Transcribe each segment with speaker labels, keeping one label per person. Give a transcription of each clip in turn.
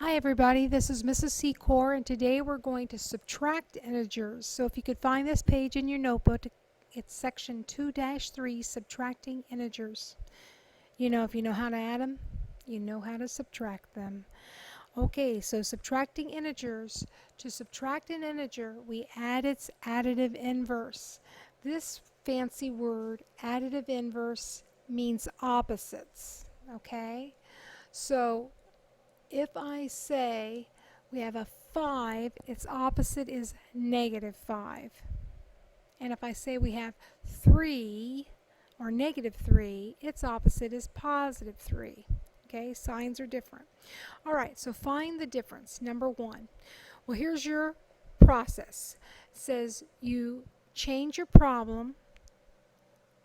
Speaker 1: Hi everybody, this is Mrs. Secor, and today we're going to subtract integers. So if you could find this page in your notebook, it's section 2-3, subtracting integers. If you know how to add them, you know how to subtract them. Okay, so subtracting integers. To subtract an integer, we add its additive inverse. This fancy word, additive inverse, means opposites. Okay, so if I say we have a 5, its opposite is -5. And if I say we have 3 or -3, its opposite is +3. Okay, signs are different. All right, so find the difference. Number 1. Well, here's your process. It says you change your problem,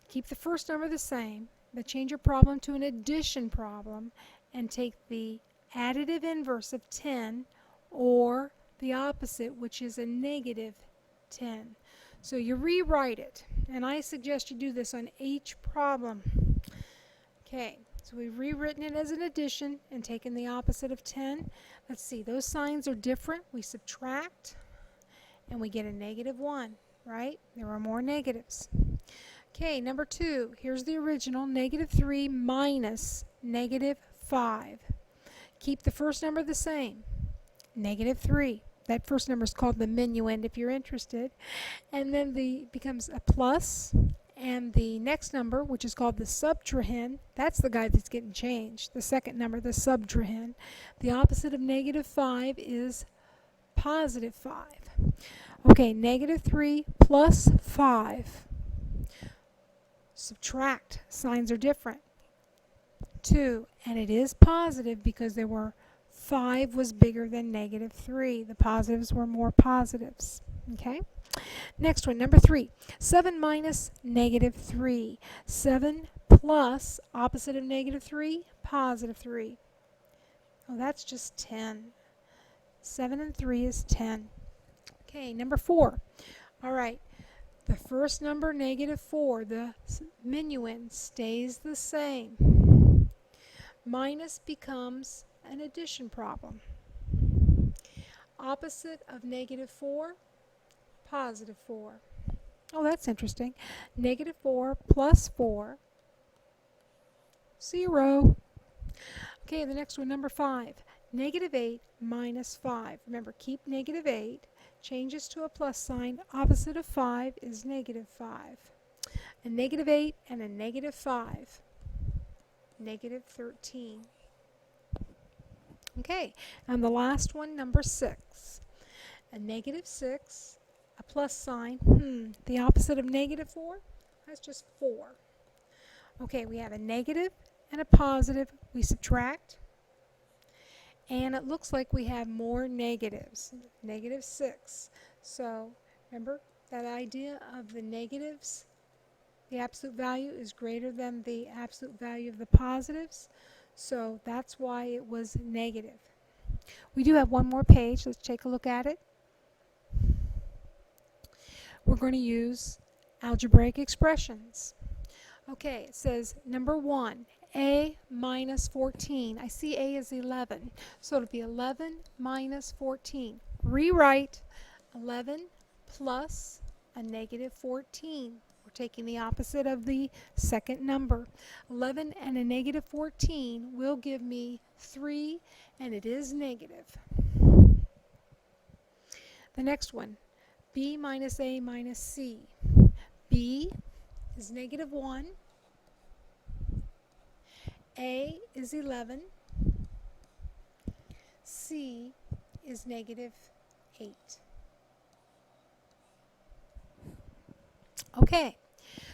Speaker 1: keep the first number the same, but change your problem to an addition problem and take the additive inverse of 10 or the opposite, which is a -10. So you rewrite it, and I suggest you do this on each problem. Okay, so we've rewritten it as an addition and taken the opposite of 10. Let's see, those signs are different. We subtract and we get a -1, right? There are more negatives. Okay, number 2, here's the original, -3 minus -5. Keep the first number the same, -3. That first number is called the minuend if you're interested. And then becomes a plus, and the next number, which is called the subtrahend, that's the guy that's getting changed. The second number, the subtrahend. The opposite of -5 is +5. Okay, -3 plus 5. Subtract. Signs are different. 2, and it is positive because 5 was bigger than -3. The positives were more positives. Okay? Next one, number 3. 7 minus -3. 7 plus opposite of -3, +3. Oh, that's just 10. 7 and 3 is 10. Okay, number 4. All right. The first number, -4, the minuend stays the same. Minus becomes an addition problem. Opposite of -4, +4. Oh, that's interesting. -4 plus 4, 0. Okay, the next one, number 5. -8 minus 5. Remember, keep -8. Changes to a plus sign. Opposite of 5 is -5. A -8 and a -5. -13. Okay, and the last one, number 6. A -6, a plus sign. The opposite of -4, that's just 4. Okay, we have a negative and a positive. We subtract. And it looks like we have more negatives. -6. So remember that idea of the negatives? The absolute value is greater than the absolute value of the positives. So that's why it was negative. We do have one more page. Let's take a look at it. We're going to use algebraic expressions. Okay, it says number 1. A minus 14. I see A is 11. So it'll be 11 minus 14. Rewrite 11 plus a -14. We're taking the opposite of the second number. 11 and a -14 will give me 3, and it is negative. The next one, B minus A minus C. B is -1. A is 11. C is -8. Okay,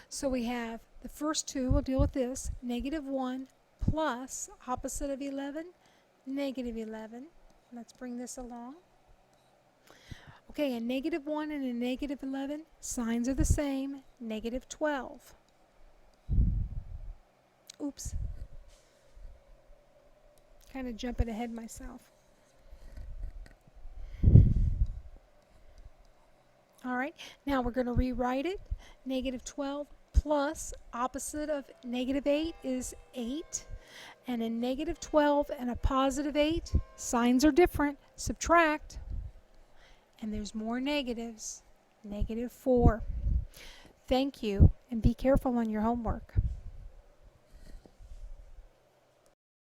Speaker 1: so we have the first two. We'll deal with this. -1 plus opposite of 11, -11. Let's bring this along. Okay, a -1 and a -11, signs are the same. -12. Oops. Kind of jumping ahead myself. All right, now we're going to rewrite it. -12 plus opposite of -8 is 8. And a negative 12 and a positive 8, signs are different. Subtract. And there's more negatives. Negative 4. Thank you, and be careful on your homework.